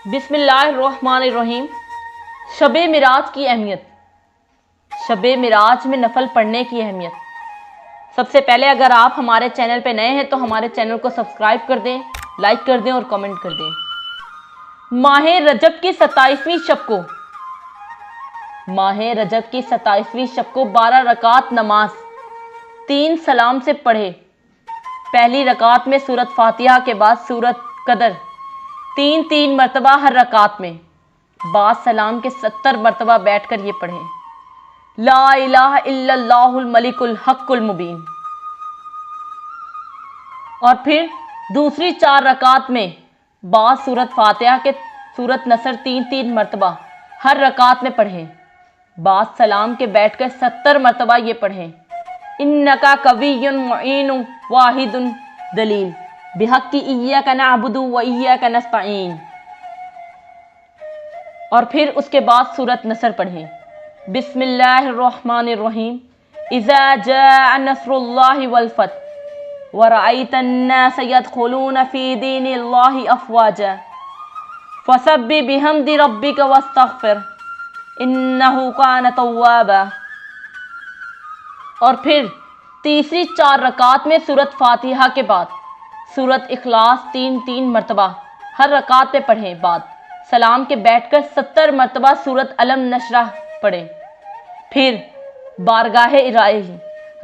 بسم اللہ الرحمن الرحیم۔ شب معراج کی اہمیت۔ شب معراج میں نفل پڑھنے کی اہمیت۔ سب سے پہلے اگر آپ ہمارے چینل پہ نئے ہیں تو ہمارے چینل کو سبسکرائب کر دیں، لائک کر دیں اور کمنٹ کر دیں۔ ماہ رجب کی 27ویں شب کو ماہ رجب کی 27ویں شب کو 12 رکعت نماز 3 سلام سے پڑھے۔ پہلی رکعت میں سورۃ فاتحہ کے بعد سورۃ قدر 3 مرتبہ ہر رکعت میں، بعد سلام کے 70 مرتبہ بیٹھ کر یہ پڑھیں۔ لا الہ الا اللہ الملک الحق المبین۔ اور پھر دوسری 4 رکعت میں بعد سورۃ فاتحہ کے سورۃ نصر 3 مرتبہ ہر رکعت میں پڑھیں، بعد سلام کے بیٹھ کر 70 مرتبہ یہ پڑھیں۔ انکا قوی معین واحد دلیل بحق ایاک نعبد و ایاک نستعین۔ اور پھر اس کے بعد سورۃ نصر پڑھیں۔ بسم اللہ الرحمن الرحیم۔ اذا جاء نصر اللہ والفتح ورأیت الناس يدخلون فی دین اللہ افواجا فسبح بحمد ربک واستغفر انہ کان توابا۔ اور پھر تیسری 4 رکعت میں سورۃ فاتحہ کے بعد سورۃ اخلاص 3 مرتبہ ہر رکعت پہ پڑھیں، بعد سلام کے بیٹھ کر 70 مرتبہ سورۃ علم نشرح پڑھیں۔ پھر بارگاہ الہی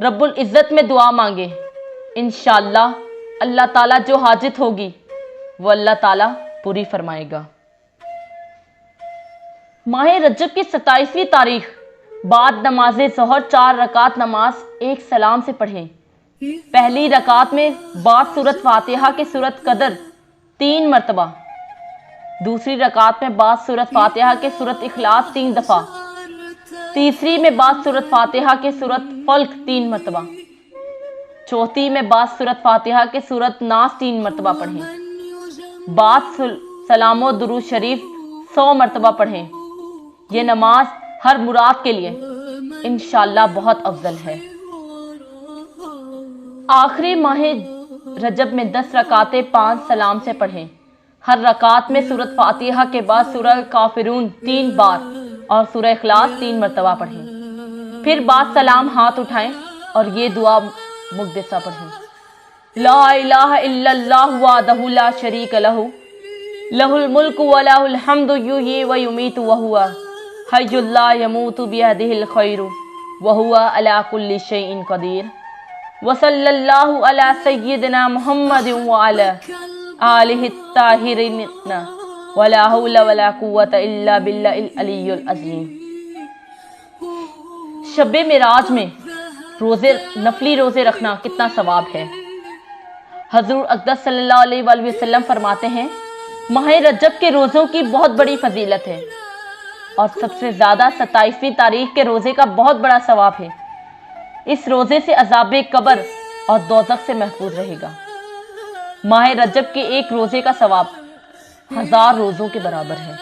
رب العزت میں دعا مانگے۔ انشاءاللہ اللہ تعالیٰ جو حاجت ہوگی وہ اللہ تعالیٰ پوری فرمائے گا۔ ماہ رجب کی 27ویں تاریخ بعد نماز ظہر 4 رکعت نماز 1 سلام سے پڑھیں۔ پہلی رکعت میں بعد سورۃ فاتحہ کے سورۃ قدر 3 مرتبہ، دوسری رکعت میں بعد سورۃ فاتحہ کے سورۃ اخلاص 3 دفعہ، تیسری میں بعد سورۃ فاتحہ کے سورۃ فلق 3 مرتبہ، چوتھی میں بعد سورۃ فاتحہ کے سورۃ ناس 3 مرتبہ پڑھیں، بعد سلام و درود شریف 100 مرتبہ پڑھیں۔ یہ نماز ہر مراد کے لیے انشاءاللہ بہت افضل ہے۔ آخری ماہ رجب میں 10 رکعتیں 5 سلام سے پڑھیں۔ ہر رکعت میں سورۃ فاتحہ کے بعد سورہ کافرون 3 بار اور سورہ اخلاص 3 مرتبہ پڑھیں۔ پھر بعد سلام ہاتھ اٹھائیں اور یہ دعا مقدسہ پڑھیں۔ لا الہ الا اللہ وحدہ لا شریک لہ لہ الملک ولہ الحمد یحیی و یمیت وہو حی لا یموت بیدہ الخیر وہو علی کل شیء قدیر وصلی اللہ علی سیدنا محمد وعلی آلہ الطاہرین ولا حول ولا قوة الا باللہ العلی العظیم۔ شب معراج میں نفلی روزے رکھنا کتنا ثواب ہے۔ حضور اقدس صلی اللہ علیہ وآلہ وسلم فرماتے ہیں ماہ رجب کے روزوں کی بہت بڑی فضیلت ہے اور سب سے زیادہ 27ویں تاریخ کے روزے کا بہت بڑا ثواب ہے۔ اس روزے سے عذاب قبر اور دوزخ سے محفوظ رہے گا۔ ماہ رجب کے ایک روزے کا ثواب 1000 روزوں کے برابر ہے۔